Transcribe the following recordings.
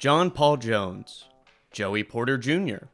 John Paul Jones, Joey Porter Jr.,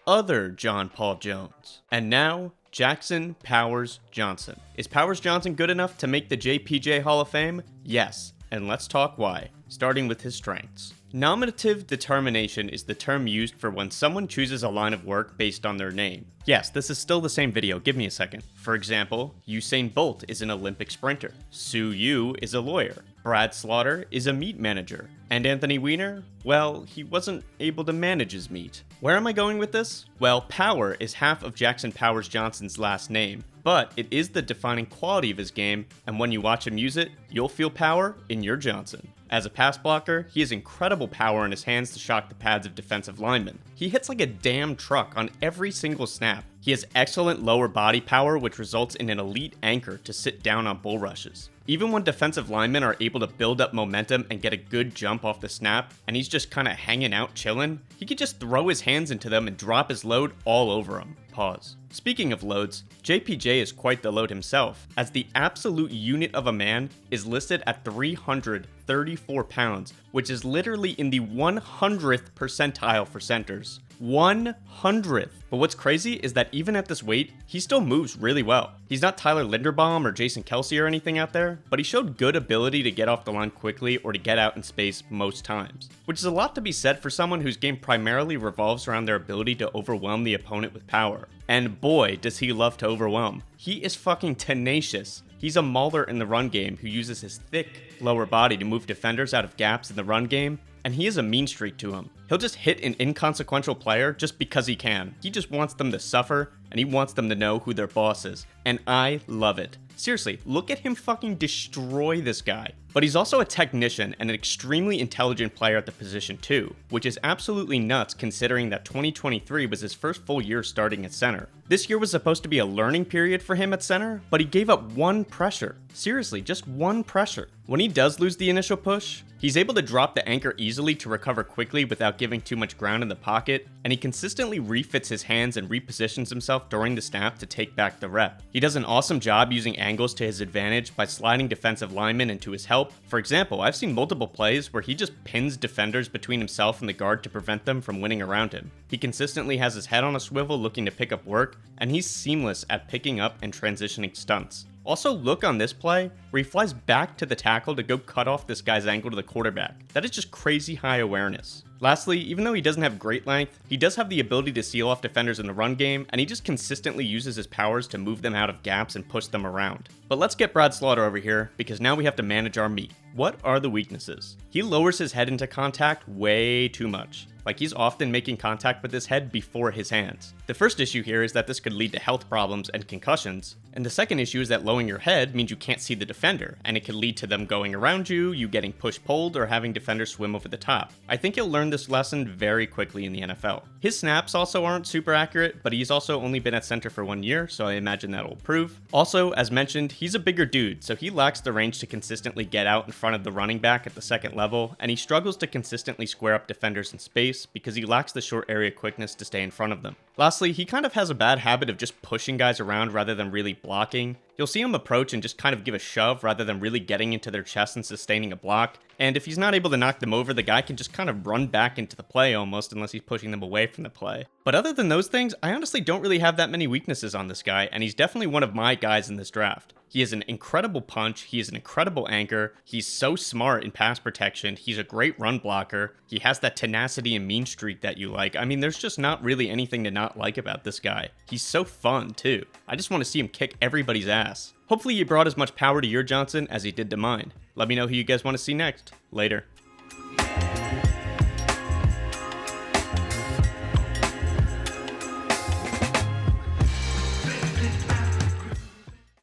other John Paul Jones, and now Jackson Powers Johnson. Is Powers Johnson good enough to make the JPJ Hall of Fame? Yes, and let's talk why, starting with his strengths. Nominative determination is the term used for when someone chooses a line of work based on their name. Yes, this is still the same video, give me a second. For example, Usain Bolt is an Olympic sprinter, Sue Yu is a lawyer, Brad Slaughter is a meat manager, and Anthony Weiner, well, he wasn't able to manage his meat. Where am I going with this? Well, Power is half of Jackson Powers Johnson's last name, but it is the defining quality of his game, and when you watch him use it, you'll feel power in your Johnson. As a pass blocker, he has incredible power in his hands to shock the pads of defensive linemen. He hits like a damn truck on every single snap. He has excellent lower body power, which results in an elite anchor to sit down on bull rushes. Even when defensive linemen are able to build up momentum and get a good jump off the snap, and he's just kinda hanging out chillin', he could just throw his hands into them and drop his load all over them. Pause. Speaking of loads, JPJ is quite the load himself, as the absolute unit of a man is listed at 334 pounds, which is literally in the 100th percentile for centers. 100th. But what's crazy is that even at this weight, he still moves really well. He's not Tyler Linderbaum or Jason Kelce or anything out there, but he showed good ability to get off the line quickly or to get out in space most times, which is a lot to be said for someone whose game primarily revolves around their ability to overwhelm the opponent with power. And boy, does he love to overwhelm. He is fucking tenacious. He's a mauler in the run game who uses his thick lower body to move defenders out of gaps in the run game, and he has a mean streak to him. He'll just hit an inconsequential player just because he can. He just wants them to suffer, and he wants them to know who their boss is. And I love it. Seriously, look at him fucking destroy this guy. But he's also a technician and an extremely intelligent player at the position too, which is absolutely nuts considering that 2023 was his first full year starting at center. This year was supposed to be a learning period for him at center, but he gave up one pressure. Seriously, just one pressure. When he does lose the initial push, he's able to drop the anchor easily to recover quickly without giving too much ground in the pocket, and he consistently refits his hands and repositions himself during the snap to take back the rep. He does an awesome job using angles to his advantage by sliding defensive linemen into his help. For example, I've seen multiple plays where he just pins defenders between himself and the guard to prevent them from winning around him. He consistently has his head on a swivel looking to pick up work, and he's seamless at picking up and transitioning stunts. Also, look on this play where he flies back to the tackle to go cut off this guy's ankle to the quarterback. That is just crazy high awareness. Lastly, even though he doesn't have great length, he does have the ability to seal off defenders in the run game, and he just consistently uses his powers to move them out of gaps and push them around. But let's get Brad Slaughter over here, because now we have to manage our meat. What are the weaknesses? He lowers his head into contact way too much. Like he's often making contact with his head before his hands. The first issue here is that this could lead to health problems and concussions, and the second issue is that lowering your head means you can't see the defender, and it could lead to them going around you, you getting push-pulled, or having defenders swim over the top. I think he'll learn this lesson very quickly in the NFL. His snaps also aren't super accurate, but he's also only been at center for 1 year, so I imagine that'll improve. Also, as mentioned, he's a bigger dude, so he lacks the range to consistently get out in front of the running back at the second level, and he struggles to consistently square up defenders in space because he lacks the short area quickness to stay in front of them. Lastly, he kind of has a bad habit of just pushing guys around rather than really blocking. You'll see him approach and just kind of give a shove rather than really getting into their chest and sustaining a block. And if he's not able to knock them over, the guy can just kind of run back into the play almost unless he's pushing them away from the play. But other than those things, I honestly don't really have that many weaknesses on this guy, and he's definitely one of my guys in this draft. He has an incredible punch, he is an incredible anchor, he's so smart in pass protection, he's a great run blocker, he has that tenacity and mean streak that you like. I mean, there's just not really anything to not like about this guy. He's so fun too. I just want to see him kick everybody's ass. Hopefully he brought as much power to your Johnson as he did to mine. Let me know who you guys want to see next. Later.